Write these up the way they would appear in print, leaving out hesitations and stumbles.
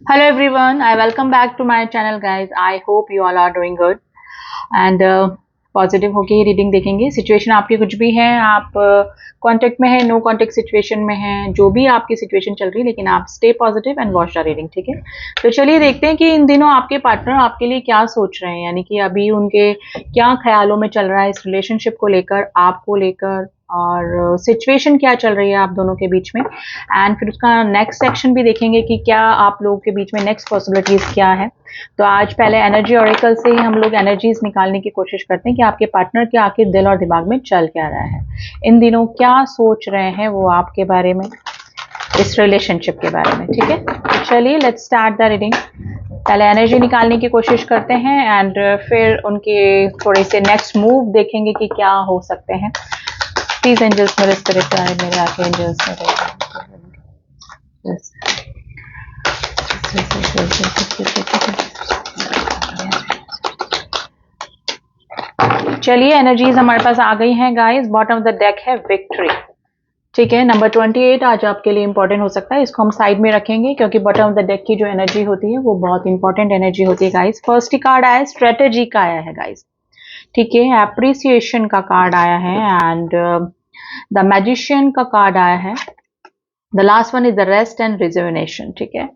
Hello everyone, I welcome back to my channel guys. I hope you all are doing good and positive होके ही reading देखेंगे। Situation आपकी कुछ भी है, आप कांटेक्ट में है, नो कांटेक्ट सिचुएशन में है, जो भी आपकी सिचुएशन चल रही है, लेकिन आप stay positive and watch the reading. ठीक है, तो चलिए देखते हैं कि इन दिनों आपके पार्टनर आपके लिए क्या सोच रहे हैं, यानी कि अभी उनके क्या ख्यालों में चल रहा है इस रिलेशनशिप को लेकर, आपको लेकर, और सिचुएशन क्या चल रही है आप दोनों के बीच में। एंड फिर उसका नेक्स्ट सेक्शन भी देखेंगे कि क्या आप लोगों के बीच में नेक्स्ट पॉसिबिलिटीज क्या है। तो आज पहले एनर्जी ऑरेकल से ही हम लोग एनर्जीज निकालने की कोशिश करते हैं कि आपके पार्टनर के आखिर दिल और दिमाग में चल क्या रहा है, इन दिनों क्या सोच रहे हैं वो आपके बारे में, इस रिलेशनशिप के बारे में। ठीक है, तो चलिए लेट्स स्टार्ट द रीडिंग। पहले एनर्जी निकालने की कोशिश करते हैं एंड फिर उनके थोड़े से नेक्स्ट मूव देखेंगे कि क्या हो सकते हैं। प्लीज एंजल्स, मेरे स्पिरिट मेरे आके एंजल्स चलिए एनर्जीज हमारे पास आ गई हैं guys. Bottom of the deck है विक्ट्री। ठीक है, नंबर 28 आज आपके लिए इंपॉर्टेंट हो सकता है, इसको हम साइड में रखेंगे क्योंकि बॉटम ऑफ द डेक की जो एनर्जी होती है वो बहुत इंपॉर्टेंट एनर्जी होती है गाइस। फर्स्ट ही कार्ड आया है स्ट्रेटेजी का आया है गाइस। ठीक है, एप्रिसिएशन का कार्ड आया है एंड द मैजिशियन का कार्ड आया है। The last one is the rest and rejuvenation. ठीक है,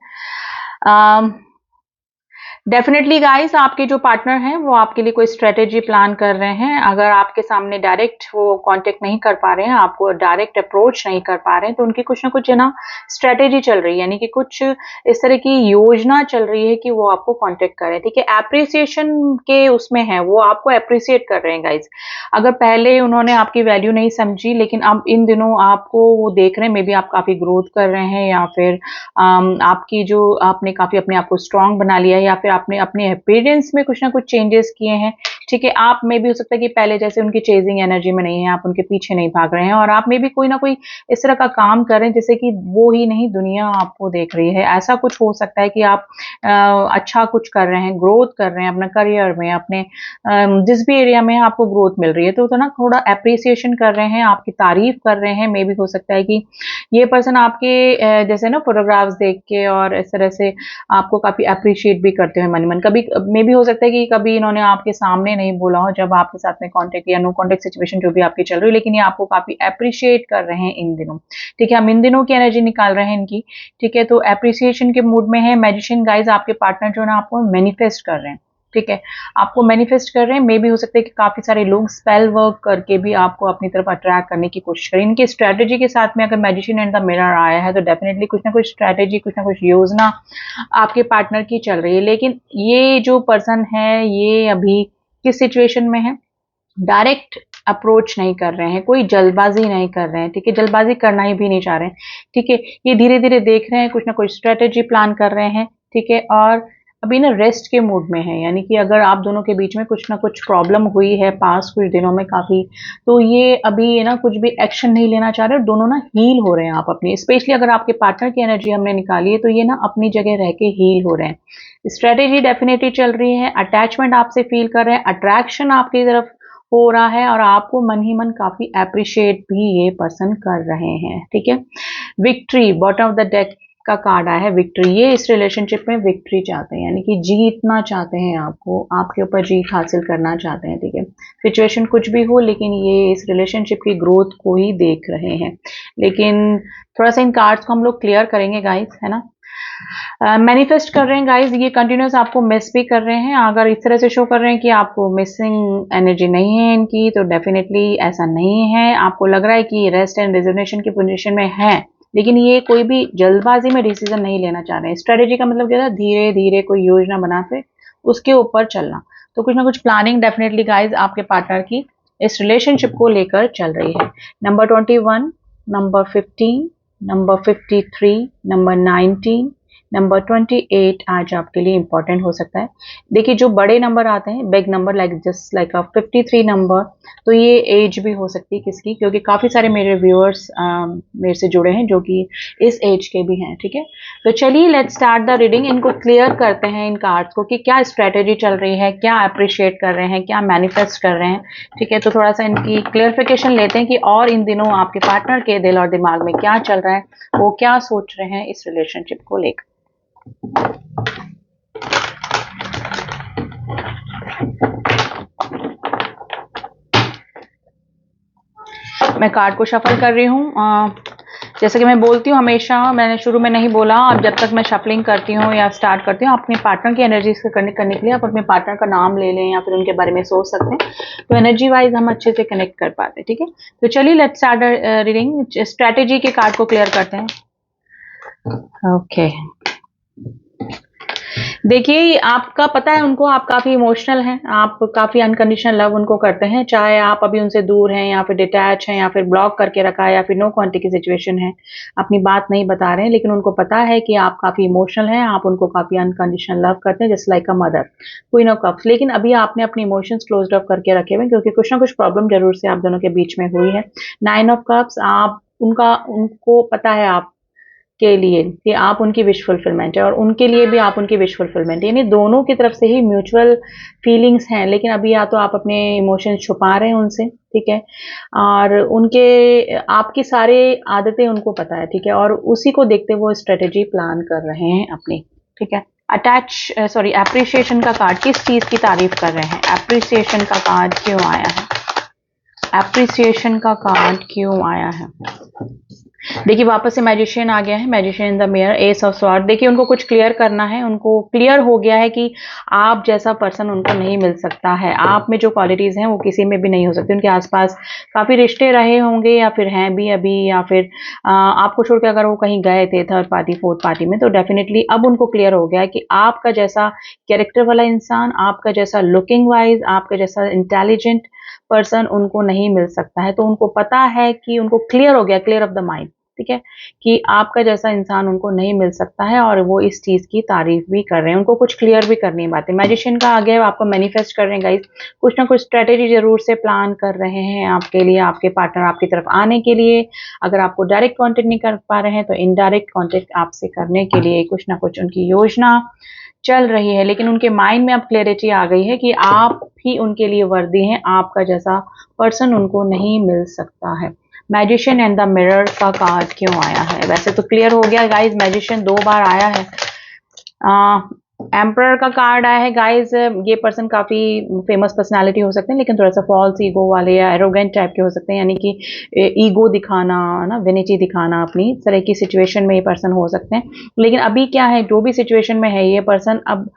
डेफिनेटली गाइस आपके जो पार्टनर हैं वो आपके लिए कोई स्ट्रेटेजी प्लान कर रहे हैं। अगर आपके सामने डायरेक्ट वो कांटेक्ट नहीं कर पा रहे हैं, आपको डायरेक्ट अप्रोच नहीं कर पा रहे हैं, तो उनकी कुछ ना कुछ है ना स्ट्रेटेजी चल रही है, यानी कि कुछ इस तरह की योजना चल रही है कि वो आपको कांटेक्ट करें। ठीक है, एप्रिसिएशन के उसमें है, वो आपको अप्रिसिएट कर रहे हैं गाइस। अगर पहले उन्होंने आपकी वैल्यू नहीं समझी, लेकिन अब इन दिनों आपको वो देख रहे हैं, मे बी आप काफी ग्रोथ कर रहे हैं, या फिर आपकी जो आपने काफी अपने आप को स्ट्रांग बना लिया है, या फिर आपने अपने अपीयरेंस में कुछ ना कुछ चेंजेस किए हैं। ठीक है, आप में भी हो सकता है कि पहले जैसे उनकी चेजिंग एनर्जी में नहीं है, आप उनके पीछे नहीं भाग रहे हैं, और आप में भी कोई ना कोई इस तरह का काम कर रहे हैं जैसे कि वो ही नहीं दुनिया आपको देख रही है। ऐसा कुछ हो सकता है कि आप अच्छा कुछ कर रहे हैं, ग्रोथ कर रहे हैं अपना करियर में, अपने जिस भी एरिया में आपको ग्रोथ मिल रही है, तो ना थोड़ा अप्रिसिएशन कर रहे हैं, आपकी तारीफ कर रहे हैं। मे भी हो सकता है कि ये पर्सन आपके जैसे ना फोटोग्राफ्स देख के और इस तरह से आपको काफी अप्रिशिएट भी करते हैं मन ही मन। कभी मे भी हो सकता है कि कभी इन्होंने आपके सामने नहीं बोला हो जब आपके साथ में कांटेक्ट या नो कांटेक्ट सिचुएशन जो भी आपकी चल रही है, लेकिन ये आपको काफी अप्रिशिएट कर रहे हैं इन दिनों। ठीक है, हम इन दिनों की एनर्जी निकाल रहे हैं इनकी। ठीक है, तो अप्रिसिएशन के मूड में है। मैजिशियन गाइज आपके पार्टनर जो है ना आपको मैनिफेस्ट कर रहे हैं। ठीक है, आपको मैनिफेस्ट कर रहे हैं। मे भी हो सकता है कि काफी सारे लोग स्पेल वर्क करके भी आपको अपनी तरफ अट्रैक्ट करने की कोशिश करें। इनकी स्ट्रेटेजी के साथ में अगर मैजिशियन एंड द मिरर आया है तो डेफिनेटली कुछ ना कुछ स्ट्रेटेजी, कुछ ना कुछ योजना आपके पार्टनर की चल रही है। लेकिन ये जो पर्सन है ये अभी किस सिचुएशन में है, डायरेक्ट अप्रोच नहीं कर रहे हैं, कोई जल्दबाजी नहीं कर रहे हैं। ठीक है, जल्दबाजी करना ही भी नहीं चाह रहे हैं। ठीक है, ये धीरे धीरे देख रहे हैं, कुछ ना कुछ स्ट्रेटेजी प्लान कर रहे हैं। ठीक है, और अभी ना रेस्ट के मूड में है, यानी कि अगर आप दोनों के बीच में कुछ ना कुछ प्रॉब्लम हुई है पास कुछ दिनों में काफी, तो ये अभी ये ना कुछ भी एक्शन नहीं लेना चाह रहे, दोनों ना हील हो रहे हैं। आप अपनी, स्पेशली अगर आपके पार्टनर की एनर्जी हमने निकाली है तो ये ना अपनी जगह रह के हील हो रहे हैं। स्ट्रेटेजी डेफिनेटली चल रही है, अटैचमेंट आपसे फील कर रहे हैं, अट्रैक्शन आपकी तरफ हो रहा है, और आपको मन ही मन काफी अप्रिशिएट भी ये पर्सन कर रहे हैं। ठीक है, victory bottom of the deck का कार्ड आया है विक्ट्री। ये इस रिलेशनशिप में विक्ट्री चाहते हैं, यानी कि जीतना चाहते हैं, आपको आपके ऊपर जीत हासिल करना चाहते हैं। ठीक है, सिचुएशन कुछ भी हो, लेकिन ये इस रिलेशनशिप की ग्रोथ को ही देख रहे हैं। लेकिन थोड़ा सा इन कार्ड्स को हम लोग क्लियर करेंगे गाइस, है ना। मैनिफेस्ट कर रहे हैं गाइस, ये कंटिन्यूस आपको मिस भी कर रहे हैं। अगर इस तरह से शो कर रहे हैं कि आपको मिसिंग एनर्जी नहीं है इनकी, तो डेफिनेटली ऐसा नहीं है। आपको लग रहा है कि रेस्ट एंड रिजर्वेशन की पोजीशन में है, लेकिन ये कोई भी जल्दबाजी में डिसीजन नहीं लेना चाह रहे हैं। स्ट्रेटेजी का मतलब क्या था, धीरे धीरे कोई योजना बना के उसके ऊपर चलना। तो कुछ ना कुछ प्लानिंग डेफिनेटली गाइज आपके पार्टनर की इस रिलेशनशिप को लेकर चल रही है। Number 21, number 15, number 53, number 19, number 28 आज आपके लिए इंपॉर्टेंट हो सकता है। देखिए, जो बड़े नंबर आते हैं, big number like just like 53 number, तो ये एज भी हो सकती है किसकी, क्योंकि काफी सारे मेरे व्यूअर्स मेरे से जुड़े हैं जो कि इस एज के भी हैं। ठीक है, तो चलिए लेट्स स्टार्ट द रीडिंग। इनको क्लियर करते हैं इन कार्ड्स को कि क्या स्ट्रेटेजी चल रही है, क्या अप्रिशिएट कर रहे हैं, क्या मैनिफेस्ट कर रहे हैं। ठीक है, तो थोड़ा सा इनकी क्लियरिफिकेशन लेते हैं कि और इन दिनों आपके पार्टनर के दिल और दिमाग में क्या चल रहा है, वो क्या सोच रहे हैं इस रिलेशनशिप को लेकर। मैं कार्ड को शफल कर रही हूँ। जैसे कि मैं बोलती हूँ हमेशा, मैंने शुरू में नहीं बोला, अब जब तक मैं शफलिंग करती हूँ या स्टार्ट करती हूँ, अपने पार्टनर की एनर्जी से करने के लिए आप अपने पार्टनर का नाम ले लें या फिर उनके बारे में सोच सकते हैं, तो एनर्जी वाइज हम अच्छे से कनेक्ट कर पाते हैं। ठीक है, तो चलिए लेट्स स्टार्ट रीडिंग। स्ट्रेटेजी के कार्ड को क्लियर करते हैं। ओके, देखिए आपका पता है उनको, आप काफी इमोशनल हैं, आप काफी अनकंडीशनल लव उनको करते हैं, चाहे आप अभी उनसे दूर हैं या फिर डिटैच हैं या फिर ब्लॉक करके रखा है या फिर नो कांटेक्ट की सिचुएशन है, अपनी बात नहीं बता रहे हैं, लेकिन उनको पता है कि आप काफी इमोशनल हैं, आप उनको काफी अनकंडीशनल लव करते हैं, just like a mother, queen of cups. लेकिन अभी आपने अपने इमोशंस क्लोज्ड अप करके रखे हुए, क्योंकि कुछ ना कुछ प्रॉब्लम जरूर से आप दोनों के बीच में हुई है। 9 ऑफ कप्स, आप उनको पता है आप के लिए कि आप उनकी विश फुलफिलमेंट है और उनके लिए भी आप उनकी विश फुलफिलमेंट, यानी दोनों की तरफ से ही म्यूचुअल फीलिंग्स हैं। लेकिन अभी या तो आप अपने इमोशंस छुपा रहे हैं उनसे, ठीक है, और उनके आपकी सारे आदतें उनको पता है, ठीक है, और उसी को देखते वो स्ट्रेटेजी प्लान कर रहे हैं अपनी। ठीक है, एप्रिसिएशन का कार्ड किस चीज की तारीफ कर रहे हैं? एप्रिसिएशन का कार्ड क्यों आया है? एप्रिसिएशन का कार्ड क्यों आया है? देखिए वापस से मैजिशियन आ गया है, magician in the mirror, S of sword. देखिए उनको कुछ क्लियर करना है, उनको क्लियर हो गया है कि आप जैसा पर्सन उनको नहीं मिल सकता है, आप में जो क्वालिटीज हैं वो किसी में भी नहीं हो सकती। उनके आसपास काफी रिश्ते रहे होंगे या फिर हैं भी अभी, या फिर आपको छोड़ के अगर वो कहीं गए थे थर्ड पार्टी फोर्थ पार्टी में, तो डेफिनेटली अब उनको क्लियर हो गया है कि आपका जैसा कैरेक्टर वाला इंसान, आपका जैसा लुकिंग वाइज, आपका जैसा इंटेलिजेंट पर्सन उनको नहीं मिल सकता है। तो उनको पता है कि उनको क्लियर हो गया, क्लियर ऑफ द माइंड, ठीक है, कि आपका जैसा इंसान उनको नहीं मिल सकता है, और वो इस चीज की तारीफ भी कर रहे हैं, उनको कुछ क्लियर भी करनी है बातें। मैजिशियन का आगे आपको मैनिफेस्ट कर रहे हैं गाइस, कुछ ना कुछ स्ट्रेटेजी जरूर से प्लान कर रहे हैं आपके लिए, आपके पार्टनर आपकी तरफ आने के लिए। अगर आपको डायरेक्ट कांटेक्ट नहीं कर पा रहे हैं तो इनडायरेक्ट कांटेक्ट आपसे करने के लिए कुछ ना कुछ उनकी योजना चल रही है। लेकिन उनके माइंड में अब क्लैरिटी आ गई है कि आप ही उनके लिए वर्दी हैं, आपका जैसा पर्सन उनको नहीं मिल सकता है। मैजिशियन एंड द मिरर का कार्ड क्यों आया है? वैसे तो क्लियर हो गया गाइस, मैजिशियन 2 बार आया है। एम्परर का कार्ड आया है गाइस, ये पर्सन काफी फेमस पर्सनालिटी हो सकते हैं, लेकिन थोड़ा सा फॉल्स ईगो वाले या एरोगेंट टाइप के हो सकते हैं, यानी कि ईगो दिखाना ना, विनिटी दिखाना अपनी, इस तरह की सिचुएशन में ये पर्सन हो सकते हैं। लेकिन अभी क्या है, जो भी सिचुएशन में है ये पर्सन अब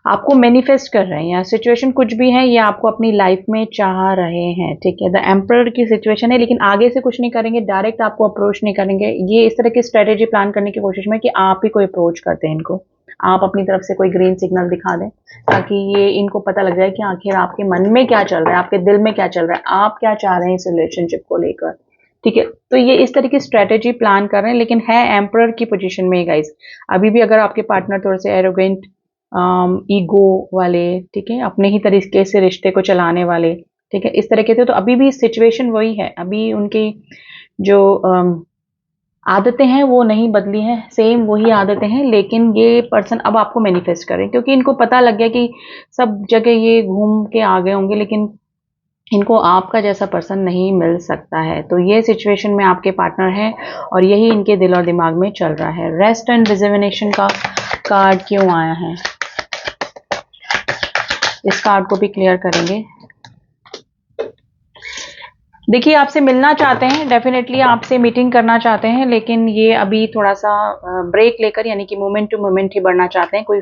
आपको मैनिफेस्ट कर रहे हैं, या सिचुएशन कुछ भी है ये आपको अपनी लाइफ में चाह रहे हैं। ठीक है, द एम्परर की सिचुएशन है, लेकिन आगे से कुछ नहीं करेंगे, डायरेक्ट आपको अप्रोच नहीं करेंगे, ये इस तरह की स्ट्रेटेजी प्लान करने की कोशिश में कि आप ही कोई अप्रोच करते हैं इनको, आप अपनी तरफ से कोई ग्रीन सिग्नल दिखा दें, ताकि ये इनको पता लग जाए कि आखिर आपके मन में क्या चल रहा है, आपके दिल में क्या चल रहा है, आप क्या चाह रहे हैं इस रिलेशनशिप को लेकर। ठीक है, तो ये इस तरह की स्ट्रेटेजी प्लान कर रहे हैं, लेकिन है एम्परर की पोजीशन में गाइस। अभी भी अगर आपके पार्टनर थोड़े से एरोगेंट, ईगो वाले, ठीक है, अपने ही तरीके से रिश्ते को चलाने वाले, ठीक है, इस तरह के थे, तो अभी भी सिचुएशन वही है, अभी उनकी जो आदतें हैं वो नहीं बदली हैं, सेम वही आदतें हैं, लेकिन ये पर्सन अब आपको मैनिफेस्ट करें, क्योंकि इनको पता लग गया कि सब जगह ये घूम के आ गए होंगे, लेकिन इनको आपका जैसा पर्सन नहीं मिल सकता है। तो ये सिचुएशन में आपके पार्टनर हैं और यही इनके दिल और दिमाग में चल रहा है। रेस्ट एंड रिजर्वेशन का कार्ड क्यों आया है? इस कार्ड को भी क्लियर करेंगे। देखिए आपसे मिलना चाहते हैं, डेफिनेटली आपसे मीटिंग करना चाहते हैं, लेकिन ये अभी थोड़ा सा ब्रेक लेकर, यानी कि मोमेंट टू मोमेंट ही बढ़ना चाहते हैं, कोई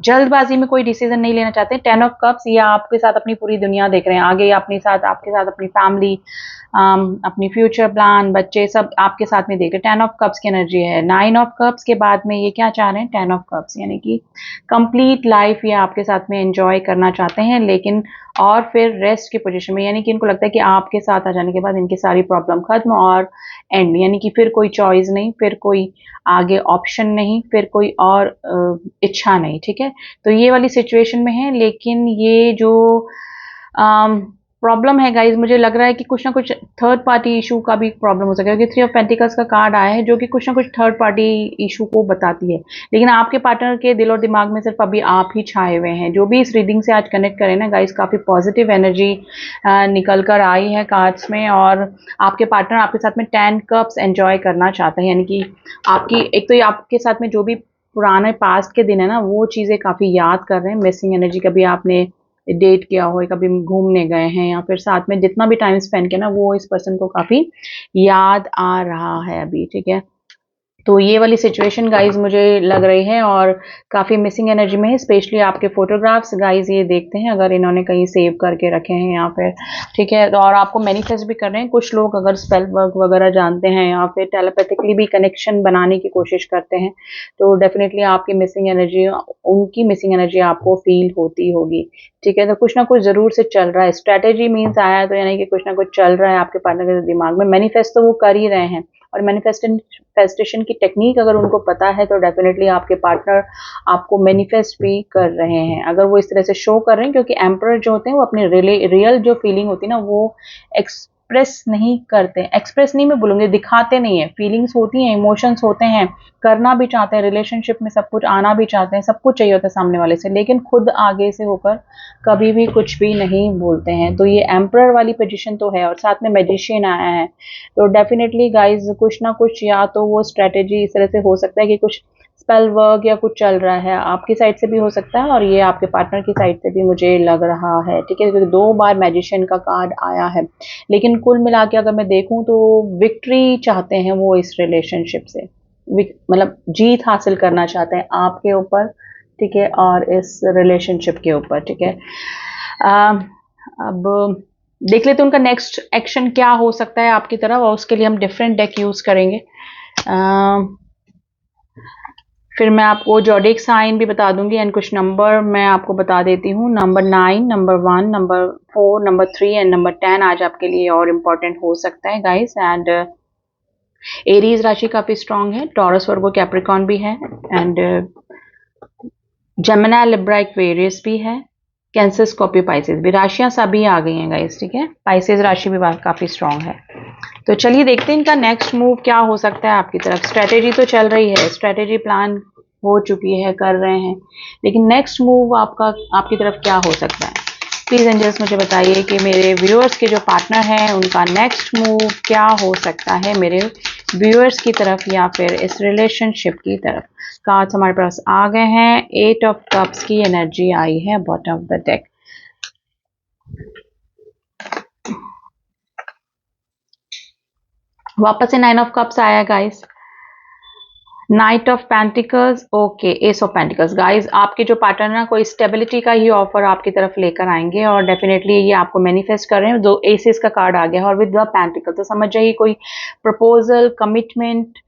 जल्दबाजी में कोई डिसीजन नहीं लेना चाहते। 10 ऑफ कप्स, या आपके साथ अपनी पूरी दुनिया देख रहे हैं, आगे अपने साथ, आपके साथ अपनी फैमिली, अपनी फ्यूचर प्लान, बच्चे, सब आपके साथ में देख रहे हैं। 10 ऑफ कप्स की एनर्जी है। 9 ऑफ कप्स के बाद में ये क्या चाह रहे हैं? 10 ऑफ कप्स, यानी कि कंप्लीट लाइफ ये आपके साथ में एंजॉय करना चाहते हैं, लेकिन और फिर रेस्ट की पोजीशन में, यानी कि इनको लगता है कि आपके साथ आ जाने के बाद इनकी सारी प्रॉब्लम खत्म और एंड, यानी कि फिर कोई चॉइस नहीं, फिर कोई आगे ऑप्शन नहीं, फिर कोई और इच्छा नहीं। ठीक है, तो ये वाली सिचुएशन में है, लेकिन ये जो प्रॉब्लम है गाइज, मुझे लग रहा है कि कुछ ना कुछ थर्ड पार्टी इशू का भी प्रॉब्लम हो सकेगा, क्योंकि 3 ऑफ पेंटिकल्स का कार्ड आया है जो कि कुछ ना कुछ थर्ड पार्टी इशू को बताती है। लेकिन आपके पार्टनर के दिल और दिमाग में सिर्फ अभी आप ही छाए हुए हैं। जो भी इस रीडिंग से आज कनेक्ट करें ना गाइज, काफी पॉजिटिव एनर्जी निकल कर आई है कार्ड्स में, और आपके पार्टनर आपके साथ में 10 कप्स एंजॉय करना चाहते हैं, यानी कि आपकी एक तो ये आपके साथ में जो भी पुराने पास्ट के दिन है ना, वो चीज़ें काफ़ी याद कर रहे हैं। मिसिंग एनर्जी, कभी आपने डेट किया हो, कभी घूमने गए हैं या फिर साथ में जितना भी टाइम स्पेंड किया ना, वो इस पर्सन को काफ़ी याद आ रहा है अभी, ठीक है। तो ये वाली सिचुएशन गाइज मुझे लग रही है और काफ़ी मिसिंग एनर्जी में है। स्पेशली आपके फोटोग्राफ्स गाइज ये देखते हैं अगर इन्होंने कहीं सेव करके रखे हैं या फिर, ठीक है। और आपको मैनिफेस्ट भी कर रहे हैं। कुछ लोग अगर स्पेल वर्क वगैरह जानते हैं या फिर टेलीपैथिकली भी कनेक्शन बनाने की कोशिश करते हैं, तो डेफिनेटली आपकी मिसिंग एनर्जी, उनकी मिसिंग एनर्जी आपको फील होती होगी, ठीक है। तो कुछ ना कुछ जरूर से चल रहा है। स्ट्रेटेजी मीन्स आया तो यानी कि कुछ ना कुछ चल रहा है आपके पार्टनर के दिमाग में। मैनिफेस्ट तो वो कर ही रहे हैं, और मैनिफेस्टेशन की टेक्निक अगर उनको पता है तो डेफिनेटली आपके पार्टनर आपको मैनिफेस्ट भी कर रहे हैं। अगर वो इस तरह से शो कर रहे हैं, क्योंकि एम्परर जो होते हैं वो अपनी रियल जो फीलिंग होती है ना, वो एक्सप्रेस नहीं करते। एक्सप्रेस नहीं मैं बोलूँगी, दिखाते नहीं है। फीलिंग्स होती हैं, इमोशंस होते हैं, करना भी चाहते हैं, रिलेशनशिप में सब कुछ आना भी चाहते हैं, सब कुछ चाहिए होता है सामने वाले से, लेकिन खुद आगे से होकर कभी भी कुछ भी नहीं बोलते हैं। तो ये एम्परर वाली पोजीशन तो है, और साथ में मैजिशियन आया है। तो डेफिनेटली गाइज कुछ ना कुछ, या तो वो स्ट्रेटेजी इस तरह से हो सकता है कि कुछ स्पेल वर्क या कुछ चल रहा है, आपकी साइड से भी हो सकता है और ये आपके पार्टनर की साइड से भी मुझे लग रहा है, ठीक है। क्योंकि 2 बार मैजिशियन का कार्ड आया है, लेकिन कुल मिला के अगर मैं देखूं तो विक्ट्री चाहते हैं वो इस रिलेशनशिप से, मतलब जीत हासिल करना चाहते हैं आपके ऊपर, ठीक है, और इस रिलेशनशिप के ऊपर, ठीक है। अब देख लेते हैं उनका नेक्स्ट एक्शन क्या हो सकता है आपकी तरफ, और उसके लिए हम डिफरेंट डेक यूज करेंगे। फिर मैं आपको जोडिक साइन भी बता दूंगी, एंड कुछ नंबर मैं आपको बता देती हूँ। Number 9, number 1, number 4, number 3 and number 10 आज आपके लिए और इम्पोर्टेंट हो सकता है गाइस। एंड एरीज राशि काफी स्ट्रांग है, टॉरस वर्गो कैप्रिकॉन भी है, एंड जेमिनी लिब्रा एक्वेरियस भी है, कैंसर स्कॉर्पियो पाइसेस भी। राशियां सभी आ गई हैं गाइस, ठीक है। पाइसेस राशि भी काफी स्ट्रांग है। तो चलिए देखते हैं इनका नेक्स्ट मूव क्या हो सकता है आपकी तरफ। स्ट्रेटेजी तो चल रही है, स्ट्रेटेजी प्लान हो चुकी है, कर रहे हैं, लेकिन नेक्स्ट मूव आपका आपकी तरफ क्या हो सकता है। प्लीज एंजल्स मुझे बताइए कि मेरे व्यूअर्स के जो पार्टनर हैं उनका नेक्स्ट मूव क्या हो सकता है मेरे व्यूअर्स की तरफ या फिर इस रिलेशनशिप की तरफ। कार्ड्स हमारे पास आ गए हैं। 8 ऑफ कप्स की एनर्जी आई है बॉटम ऑफ द डेक। वापस से 9 ऑफ कप्स आया guys. Night of pentacles, okay, S of pentacles. Guys आपके जो पार्टनर ना कोई स्टेबिलिटी का ही ऑफर आपकी तरफ लेकर आएंगे, और डेफिनेटली ये आपको मैनिफेस्ट कर रहे हैं। 2 एसेस का कार्ड आ गया है और विद द पेंटिकल, तो समझ जाइए कोई प्रपोजल, कमिटमेंट,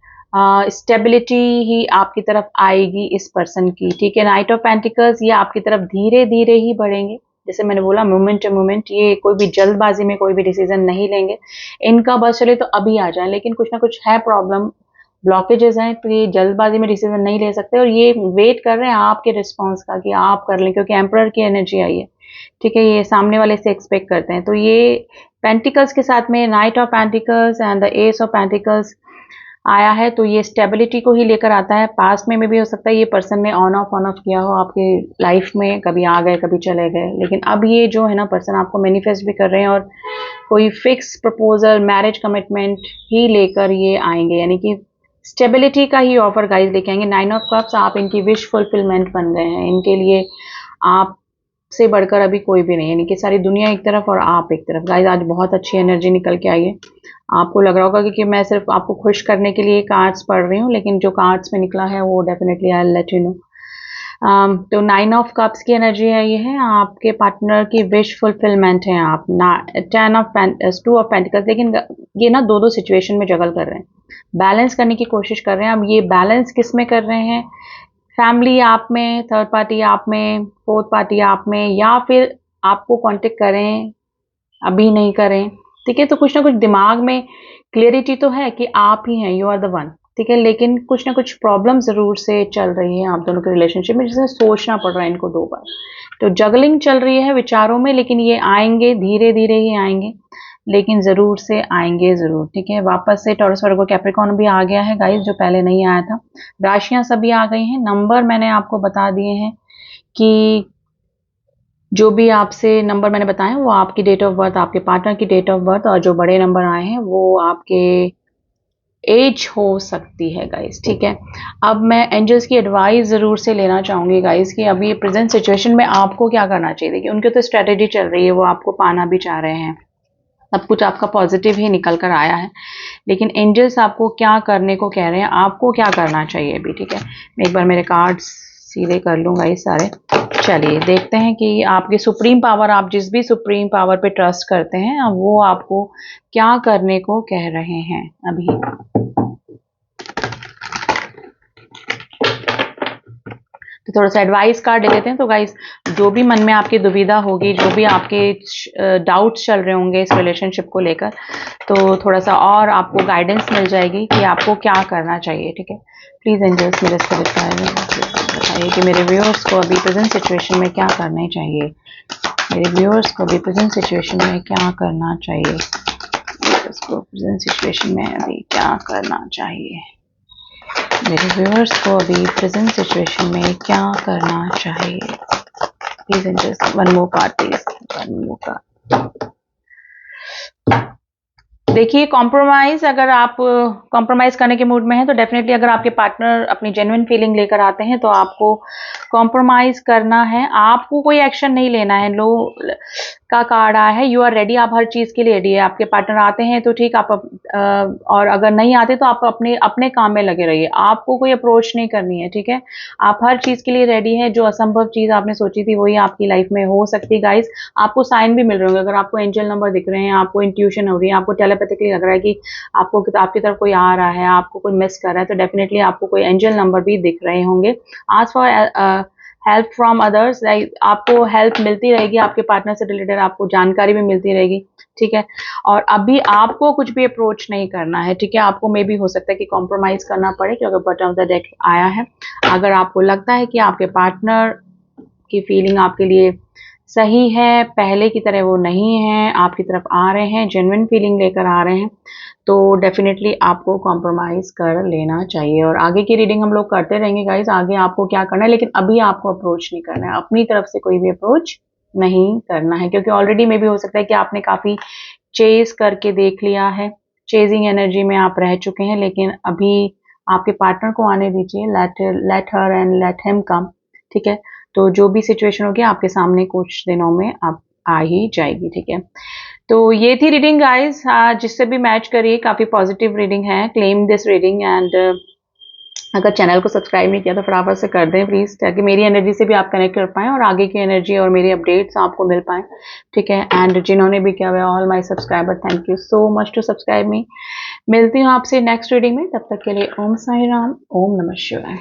स्टेबिलिटी ही आपकी तरफ आएगी इस पर्सन की, ठीक है। नाइट ऑफ पेंटिकल्स ये आपकी तरफ धीरे धीरे ही बढ़ेंगे, जैसे मैंने बोला मोमेंट टू मोमेंट। ये कोई भी जल्दबाजी में कोई भी डिसीजन नहीं लेंगे। इनका बस चले तो अभी आ जाए, लेकिन कुछ ना कुछ है प्रॉब्लम, ब्लॉकेजेस हैं, तो ये जल्दबाजी में डिसीजन नहीं ले सकते, और ये वेट कर रहे हैं आपके रिस्पॉन्स का कि आप कर लें, क्योंकि एम्परर की एनर्जी आई है, ठीक है। ये सामने वाले से एक्सपेक्ट करते हैं। तो ये पेंटिकल्स के साथ में night of pentacles and the S of pentacles आया है, तो ये स्टेबिलिटी को ही लेकर आता है। पास्ट में भी हो सकता है ये पर्सन ने ऑन ऑफ किया हो आपकी लाइफ में, कभी आ गए कभी चले गए, लेकिन अब ये जो है ना पर्सन आपको मैनिफेस्ट भी कर रहे हैं, और कोई फिक्स प्रपोजल, मैरिज कमिटमेंट ही लेकर ये आएंगे, यानी कि स्टेबिलिटी का ही ऑफर गाइस लेके आएंगे। 9 ऑफ कप्स, आप इनकी विश फुलफिलमेंट बन गए हैं। इनके लिए आप से बढ़कर अभी कोई भी नहीं, यानी कि सारी दुनिया एक तरफ और आप एक तरफ। गाइस आज बहुत अच्छी एनर्जी निकल के आई है। आपको लग रहा होगा कि मैं सिर्फ आपको खुश करने के लिए कार्ड्स पढ़ रही हूँ, लेकिन जो कार्ड्स में निकला है वो definitely I will let you know. तो 9 ऑफ कप्स की एनर्जी है, ये है आपके पार्टनर की विश फुलफिलमेंट है। आप ना 2 ऑफ पेंटिकल्स, लेकिन ये ना दो सिचुएशन में जगल कर रहे हैं, बैलेंस करने की कोशिश कर रहे हैं। अब ये बैलेंस किस में कर रहे हैं, फैमिली आप में, थर्ड पार्टी आप में, फोर्थ पार्टी आप में, या फिर आपको कांटेक्ट करें अभी नहीं करें, ठीक है। तो कुछ ना कुछ दिमाग में क्लियरिटी तो है कि आप ही हैं, यू आर द वन, ठीक है, लेकिन कुछ ना कुछ प्रॉब्लम जरूर से चल रही है आप दोनों के रिलेशनशिप में, जिसे सोचना पड़ रहा है इनको 2 बार। तो जगलिंग चल रही है विचारों में, लेकिन ये आएंगे, धीरे धीरे ही आएंगे, लेकिन जरूर से आएंगे जरूर, ठीक है। वापस से टॉरस वर्गो कैप्रिकॉर्न भी आ गया है गाइस, जो पहले नहीं आया था। राशियां सभी आ गई हैं। नंबर मैंने आपको बता दिए हैं कि जो भी आपसे नंबर मैंने बताए वो आपकी डेट ऑफ बर्थ, आपके पार्टनर की डेट ऑफ बर्थ, और जो बड़े नंबर आए हैं वो आपके एज हो सकती है गाइस, ठीक है। अब मैं एंजल्स की एडवाइस ज़रूर से लेना चाहूँगी गाइस कि अभी प्रेजेंट सिचुएशन में आपको क्या करना चाहिए। देखिए उनकी तो स्ट्रेटेजी चल रही है, वो आपको पाना भी चाह रहे हैं, सब कुछ आपका पॉजिटिव ही निकल कर आया है, लेकिन एंजल्स आपको क्या करने को कह रहे हैं, आपको क्या करना चाहिए अभी, ठीक है। मैं एक बार मेरे कार्ड्स सीधे कर लूँगा ये सारे। चलिए देखते हैं कि आपके सुप्रीम पावर, आप जिस भी सुप्रीम पावर पे ट्रस्ट करते हैं, अब वो आपको क्या करने को कह रहे हैं अभी। तो थोड़ा सा एडवाइस कार्ड दे देते हैं। तो गाइस, जो भी मन में आपकी दुविधा होगी, जो भी आपके डाउट्स चल रहे होंगे इस रिलेशनशिप को लेकर, तो थोड़ा सा और आपको गाइडेंस मिल जाएगी कि आपको क्या करना चाहिए, ठीक है। प्लीज़ एंजल्स मेरे से बताइए कि मेरे व्यूअर्स को अभी प्रेजेंट सिचुएशन में क्या करना चाहिए। मेरे व्यूअर्स को अभी प्रेजेंट सिचुएशन में क्या करना चाहिए, व्यूअर्स को प्रेजेंट सिचुएशन में अभी क्या करना चाहिए, मेरे व्यूअर्स को अभी प्रेजेंट सिचुएशन में क्या करना चाहिए। Please angels one more card, please one more card. देखिए कॉम्प्रोमाइज, अगर आप कॉम्प्रोमाइज करने के मूड में हैं तो डेफिनेटली अगर आपके पार्टनर अपनी जेन्युइन फीलिंग लेकर आते हैं तो आपको कॉम्प्रोमाइज करना है, आपको कोई एक्शन नहीं लेना है। लो का कार्ड आया है, यू आर रेडी, आप हर चीज के लिए रेडी है। आपके पार्टनर आते हैं तो ठीक, आप और अगर नहीं आते तो आप अपने अपने काम में लगे रहिए, आपको कोई अप्रोच नहीं करनी है, ठीक है। आप हर चीज के लिए रेडी हैं, जो असंभव चीज आपने सोची थी वही आपकी लाइफ में हो सकती है गाइस। आपको साइन भी मिल रहे होंगे, अगर आपको एंजल नंबर दिख रहे हैं, आपको इंट्यूशन हो रही है, आपको टेलीपैथिकली लग रहा है कि आपको आपकी तरफ कोई आ रहा है, आपको कोई मिस कर रहा है, तो डेफिनेटली आपको कोई एंजल नंबर भी दिख रहे होंगे। आज for help from others, like आपको हेल्प मिलती रहेगी, आपके पार्टनर से रिलेटेड आपको जानकारी भी मिलती रहेगी, ठीक है। और अभी आपको कुछ भी अप्रोच नहीं करना है, ठीक है। आपको मे भी हो सकता है कि कॉम्प्रोमाइज करना पड़े, क्योंकि बॉटम ऑफ द डेक आया है। अगर आपको लगता है कि आपके पार्टनर की फीलिंग आपके लिए सही है, पहले की तरह वो नहीं है, आपकी तरफ आ रहे हैं, जेन्युइन फीलिंग लेकर आ रहे हैं, तो डेफिनेटली आपको कॉम्प्रोमाइज कर लेना चाहिए। और आगे की रीडिंग हम लोग करते रहेंगे गाइस, आगे आपको क्या करना है, लेकिन अभी आपको अप्रोच नहीं करना है, अपनी तरफ से कोई भी अप्रोच नहीं करना है, क्योंकि ऑलरेडी में भी हो सकता है कि आपने काफी चेज करके देख लिया है, चेजिंग एनर्जी में आप रह चुके हैं, लेकिन अभी आपके पार्टनर को आने दीजिए, let her and let him come, ठीक है। तो जो भी सिचुएशन होगी आपके सामने कुछ दिनों में आप आ ही जाएगी, ठीक है। तो ये थी रीडिंग गाइस, जिससे भी मैच करिए, काफी पॉजिटिव रीडिंग है। क्लेम दिस रीडिंग एंड अगर चैनल को सब्सक्राइब नहीं किया तो फटाफट से कर दें प्लीज, ताकि मेरी एनर्जी से भी आप कनेक्ट कर पाएं और आगे की एनर्जी और मेरी अपडेट्स आपको मिल पाएं, ठीक है। एंड जिन्होंने भी किया हुआ, all my subscriber, thank you so much to subscribe me. मिलती हूँ आपसे नेक्स्ट रीडिंग में, तब तक के लिए ओम साई राम, ओम नमः शिवाय।